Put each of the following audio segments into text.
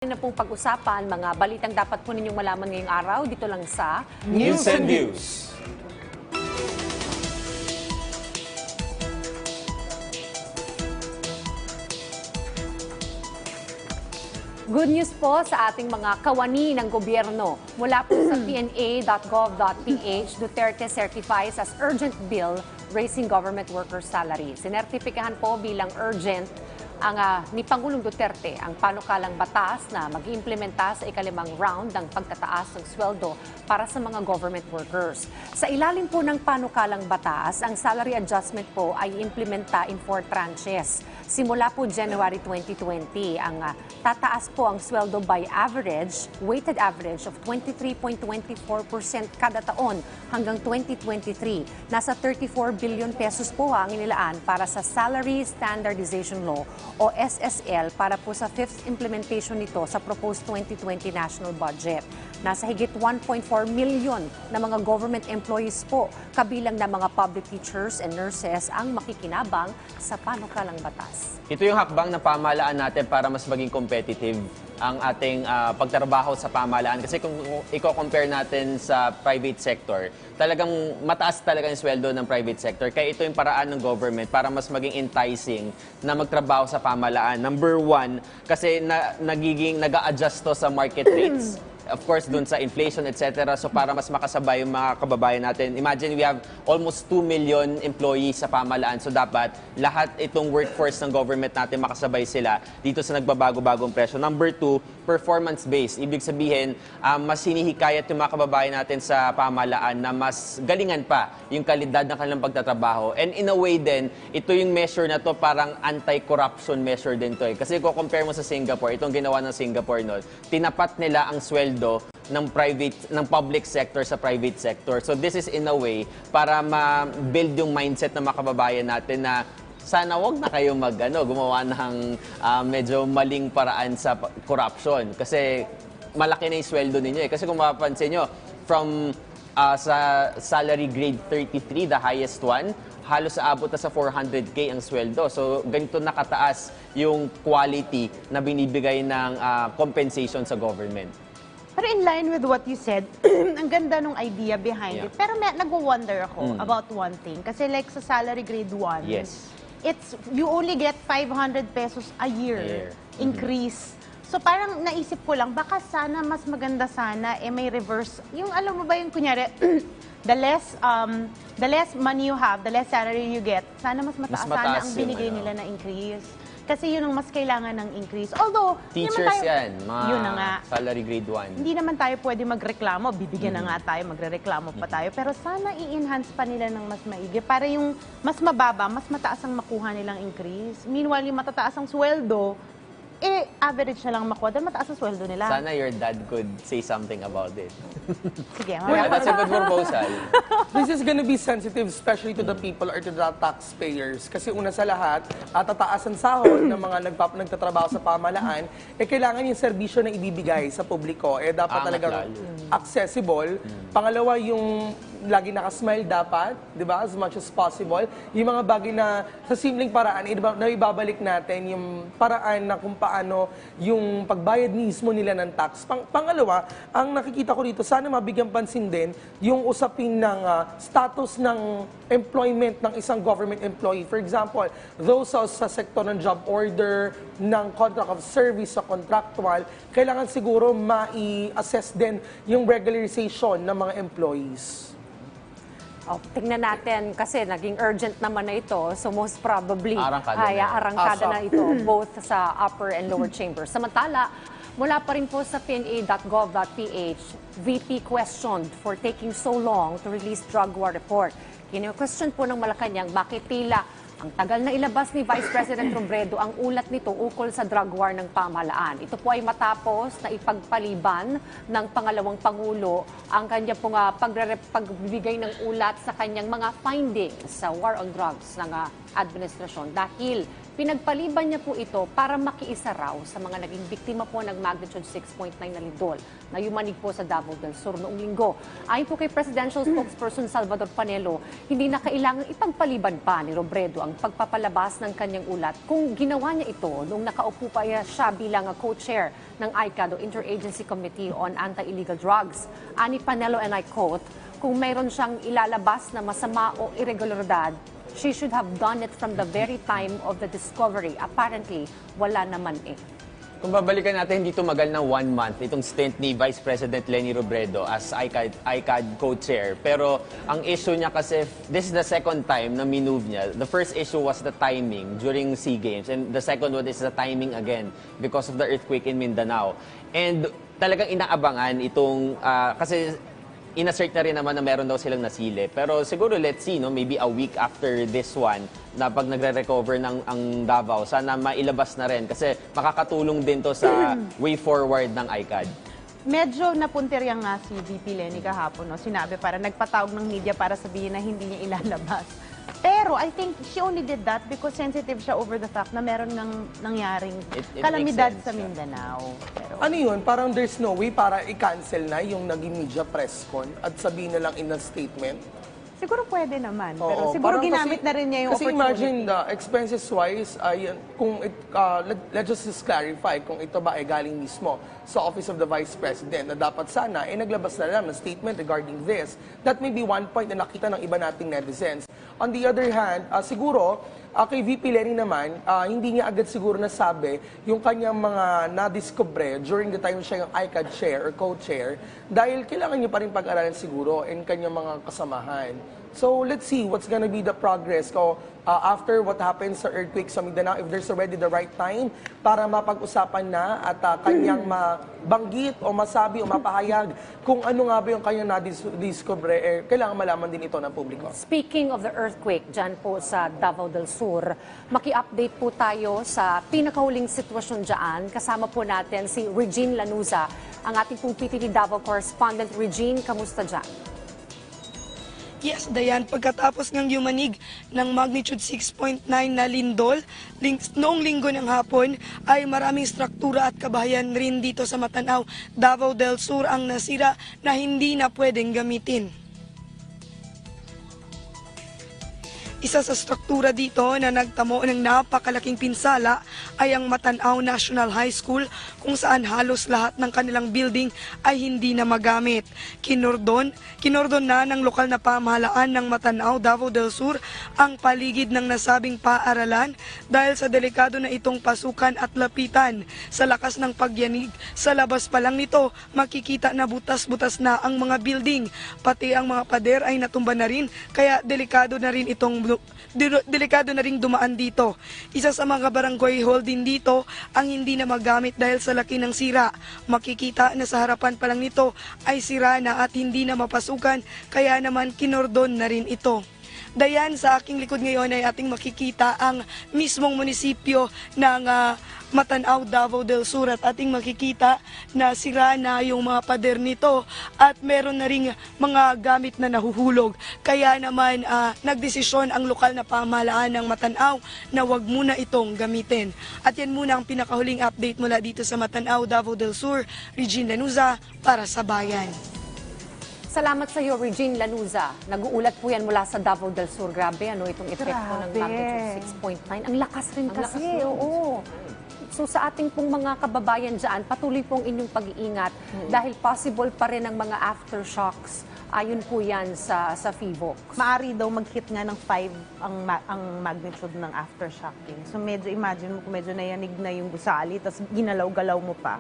Na pong pag-usapan, mga balitang dapat po ninyong malaman ngayong araw dito lang sa News and Views. Good news po sa ating mga kawani ng gobyerno. Mula po sa pna.gov't, Duterte certifies as urgent bill raising government workers' salary. Sinertipikahan po bilang urgent ang ni Pangulong Duterte ang panukalang batas na mag-iimplementa sa ikalimang round ng pagtataas ng sweldo para sa mga government workers. Sa ilalim po ng panukalang batas, ang salary adjustment po ay implementa in 4 tranches. Simula po January 2020, ang tataas po ang sweldo by average, weighted average of 23.24% kada taon hanggang 2023. Nasa 34 billion pesos po ang inilaan para sa Salary Standardization Law o SSL para po sa 5th implementation nito sa proposed 2020 national budget. Nasa higit 1.4 million na mga government employees po, kabilang na mga public teachers and nurses ang makikinabang sa panukalang batas. Ito yung hakbang na pamahalaan natin para mas maging competitive ang ating pagtrabaho sa pamahalaan. Kasi kung i-compare natin sa private sector, talagang mataas talaga yung sweldo ng private sector. Kaya ito yung paraan ng government para mas maging enticing na magtrabaho sa pamahalaan. Number one, kasi nag-a-adjust to sa market rates. Of course, dun sa inflation, etc. So, para mas makasabay yung mga kababayan natin. Imagine, we have almost 2 million employees sa pamahalaan. So, dapat lahat itong workforce ng government natin makasabay sila dito sa nagbabago-bagong presyo. Number two, performance-based. Ibig sabihin, mas hinihikayat yung mga kababayan natin sa pamahalaan na mas galingan pa yung kalidad ng kanilang pagtatrabaho. And in a way din, ito yung measure na to parang anti-corruption measure din to. Kasi kung compare mo sa Singapore, itong ginawa ng Singapore, no, tinapat nila ang sweldo ng public sector sa private sector. So this is in a way para ma-build yung mindset ng mga kababayan natin na sana wag na kayo gumawa ng medyo maling paraan sa corruption. Kasi malaki na yung sweldo ninyo eh. Kasi kung mapapansin nyo, from sa salary grade 33, the highest one, halos aabot na sa 400K ang sweldo. So, ganito nakataas yung quality na binibigay ng compensation sa government. Pero in line with what you said, ang ganda nung idea behind it. Pero nag-wonder ako about one thing. Kasi like sa salary grade 1, yes, you only get 500 pesos a year increase. So parang naisip ko lang, baka sana mas maganda sana, may reverse. Yung alam mo ba yung kunyari, the less money you have, the less salary you get, sana mas mataas sana ang binigay nila na increase. Kasi yun ang mas kailangan ng increase. Although, teachers yan, mga yun na nga, salary grade 1. Hindi naman tayo pwede magreklamo, bibigyan na nga tayo, magrereklamo pa tayo. Pero sana i-enhance pa nila ng mas maigi para yung mas mababa, mas mataas ang makuha nilang increase. Meanwhile, yung matataas ang sweldo, average na lang makuha dahil mataas ang sweldo nila. Sana your dad could say something about it. Sige, That's a good proposal. This is gonna be sensitive especially to the people or to the taxpayers. Kasi una sa lahat, tataas ang sahod ng mga nagtatrabaho sa pamahalaan, kailangan yung serbisyo na ibibigay sa publiko, dapat talagang accessible. Pangalawa, yung lagi nakasmile dapat, di ba, as much as possible. Yung mga bagay na sa simpleng paraan, na ibabalik natin yung paraan na kung paano yung pagbayad mismo nila ng tax. Pangalawa, ang nakikita ko dito, sana mabigyan pansin din yung usapin ng status ng employment ng isang government employee. For example, those sa sektor ng job order, ng contract of service sa contractual, kailangan siguro ma-assess din yung regularization ng mga employees. Tingnan natin kasi naging urgent naman na ito. So most probably, arangkada na ito both sa upper and lower chambers. Samantala, mula pa rin po sa pna.gov.ph, VP questioned for taking so long to release drug war report. Kino-question po ng Malacanang bakit tila ang tagal na ilabas ni Vice President Robredo ang ulat nito ukol sa drug war ng pamahalaan. Ito po ay matapos na ipagpaliban ng pangalawang Pangulo ang kanya pong pagbibigay ng ulat sa kanyang mga findings sa war on drugs ng administrasyon dahil pinagpaliban niya po ito para makiisa raw sa mga naging biktima po ng magnitude 6.9 na lindol na yumanig po sa Davao del Sur noong linggo. Ayon po kay Presidential Spokesperson Salvador Panelo, hindi na kailangang ipagpaliban pa ni Robredo ang pagpapalabas ng kanyang ulat kung ginawa niya ito noong nakaupo pa siya bilang co-chair ng ICAD o Interagency Committee on Anti-Illegal Drugs. Ani Panelo, and I quote, kung mayroon siyang ilalabas na masama o irregularidad, she should have done it from the very time of the discovery. Apparently, wala naman eh. Kung babalikan natin, hindi tumagal na 1 month itong stint ni Vice President Leni Robredo as ICAD co-chair. Pero ang issue niya kasi, this is the second time na minove niya. The first issue was the timing during SEA Games. And the second one is the timing again because of the earthquake in Mindanao. And talagang inaabangan itong, kasi inassert na rin naman na meron daw silang nasile. Pero siguro, let's see, no? Maybe a week after this one, na pag nagre-recover ng ang Davao, sana mailabas na rin. Kasi makakatulong din to sa way forward ng ICAD. Medyo napuntirya nga si VP Leni kahapon, no? Sinabi para nagpatawag ng media para sabihin na hindi niya ilalabas. Pero I think she only did that because sensitive siya over the fact na meron nangyaring It kalamidad makes sa sense, Mindanao. Pero, Ano yun? Parang there's no way para i-cancel na yung naging media press con at sabihin na lang in a statement? siguro pwede naman. Pero Oo, siguro parang ginamit kasi- na rin niya yung kasi opportunity. imagine the expenses-wise, let's just clarify kung ito ba ay galing mismo sa Office of the Vice President na dapat sana naglabas na lang ng statement regarding this. That may be one point na nakita ng iba nating netizens. On the other hand, siguro, kay VP Leni naman, hindi niya agad siguro nasabi yung kanyang mga nadiscover during the time siya yung ICAD chair or co-chair dahil kailangan niya pa rin pag-aralan siguro in kanyang mga kasamahan. So let's see what's gonna be the progress ko after what happens sa earthquake sa Mindanao, if there's already the right time para mapag-usapan na at kanyang mabanggit o masabi o mapahayag kung ano nga ba yung kanyang nadiscover, kailangan malaman din ito ng publiko. Speaking of the earthquake dyan po sa Davao del Sur, maki-update po tayo sa pinakahuling sitwasyon dyan. Kasama po natin si Regine Lanuza, ang ating pong PTV Davao correspondent. Regine, kamusta dyan? Yes, Dayan, pagkatapos ng yumanig ng magnitude 6.9 na lindol, noong linggo ng hapon ay maraming struktura at kabahayan rin dito sa Matanao, Davao del Sur ang nasira na hindi na pwedeng gamitin. Isa sa struktura dito na nagtamo ng napakalaking pinsala ay ang Matanao National High School kung saan halos lahat ng kanilang building ay hindi na magamit. Kinordon na ng lokal na pamahalaan ng Matanao, Davao del Sur ang paligid ng nasabing paaralan dahil sa delikado na itong pasukan at lapitan. Sa lakas ng pagyanig, sa labas pa lang nito makikita na butas-butas na ang mga building. Pati ang mga pader ay natumba na rin kaya delikado na ring dumaan dito. Isa sa mga barangay hall din dito ang hindi na magamit dahil sa laki ng sira. Makikita na sa harapan pa lang nito ay sira na at hindi na mapasukan kaya naman kinordon na rin ito. Dayan, sa aking likod ngayon ay ating makikita ang mismong munisipyo ng Matanao, Davao del Sur at ating makikita na sira na yung mga pader nito at meron na ring mga gamit na nahuhulog. Kaya naman nagdesisyon ang lokal na pamahalaan ng Matanao na wag muna itong gamitin. At yan muna ang pinakahuling update mula dito sa Matanao, Davao del Sur. Regine Lanuza para sa Bayan. Salamat sa iyo, Regine Lanuza. Nag-uulat po yan mula sa Davao del Sur. Grabe, ano, itong epekto ng magnitude 6.9. Ang lakas rin kasi, oo. So sa ating pong mga kababayan dyan, patuloy pong inyong pag-iingat dahil possible pa rin ang mga aftershocks. Ayon po yan sa FIVOX. Maari daw mag-hit nga ng 5 ang magnitude ng aftershocking. So medyo imagine mo kung medyo nayanig na yung gusali, tapos ginalaw-galaw mo pa.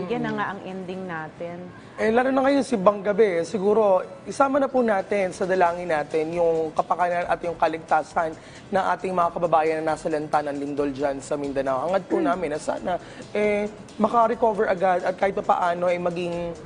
Yan na nga ang ending natin. Lalo na ngayon si Banggabi, siguro isama na po natin sa dalangin natin yung kapakanan at yung kaligtasan ng ating mga kababayan na nasa lanta ng lindol dyan sa Mindanao. Hangad po namin na sana maka-recover agad at kahit pa paano ay maging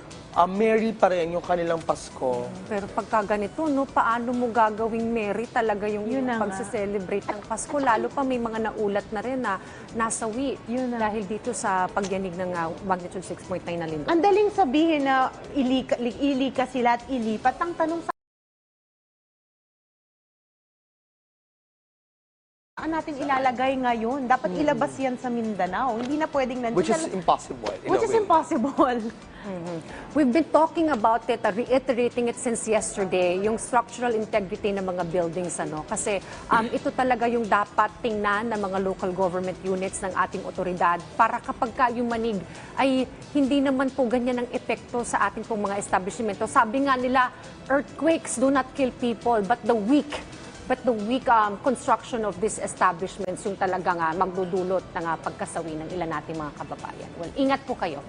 merry pa rin yung kanilang Pasko. Pero pagka ganito, no, paano mo gagawing merry talaga yung pagse-celebrate ng Pasko? Lalo pa may mga naulat na rin na nasawi dahil dito sa pagyanig ng magnitude 6.9 na lindol. Ang daling sabihin na ilika sila at ilipat. Ang tanong sa saan natin ilalagay ngayon? Dapat ilabas yan sa Mindanao. Hindi na pwedeng nandito. Which is impossible. in a Which is way. impossible. We've been talking about it, reiterating it since yesterday, yung structural integrity ng mga buildings. Kasi ito talaga yung dapat tingnan ng mga local government units ng ating otoridad para kapag yung manig ay hindi naman po ganyan ang epekto sa ating pong mga establishmento. Sabi nga nila, earthquakes do not kill people, but the weak construction of these establishments yung talagang magdudulot ng pagkasawi ng ilan nating mga kababayan. Well, ingat po kayo.